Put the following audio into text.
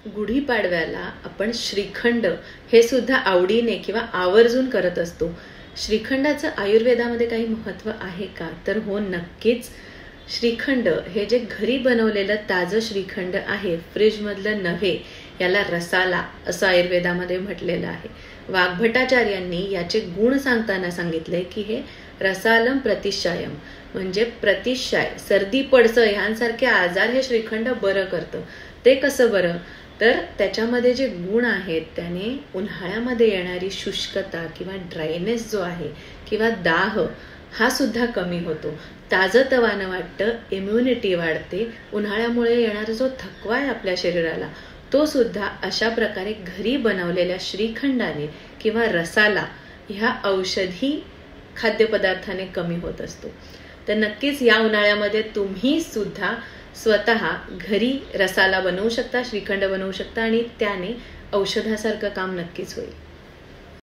गुढीपाडव्याला आपण श्रीखंड हे सुद्धा आवडीने किंवा आवर्जून करत असतो. श्रीखंडाचं आयुर्वेदामध्ये काही महत्त्व आहे का? तर हो, नक्कीच. श्रीखंड हे जे घरी बनवलेलं ताजं श्रीखंड आहे, फ्रीजमधलं नव्हे, याला रसाला असं आयुर्वेदामध्ये म्हटलेलं आहे. वाग्भटाचार्यांनी याचे गुण सांगताना सांगितले की हे रसालम प्रतिशायम, म्हणजे प्रतिशाय, सर्दी पडसं ह्यांसारखे आजार हे श्रीखंड बरं करतं. ते कसं बरं? तर त्याच्यामध्ये जे गुण आहेत त्याने उन्हाळ्यामध्ये येणारी शुष्कता किंवा ड्रायनेस जो आहे किंवा दाह हा सुद्धा कमी होतो. ताजंतवानं वाटतं, इम्युनिटी वाढते. उन्हाळ्यामुळे येणारा जो थकवा आहे आपल्या शरीराला तो सुद्धा अशा प्रकारे घरी बनवलेल्या श्रीखंडाने किंवा रसाला ह्या औषधी खाद्यपदार्थाने कमी होत असतो. तर नक्कीच या उन्हाळ्यामध्ये तुम्ही सुद्धा स्वतः घरी रसाला बनवू शकता, श्रीखंड बनवू शकता आणि त्याने औषधासारखं काम नक्कीच होईल.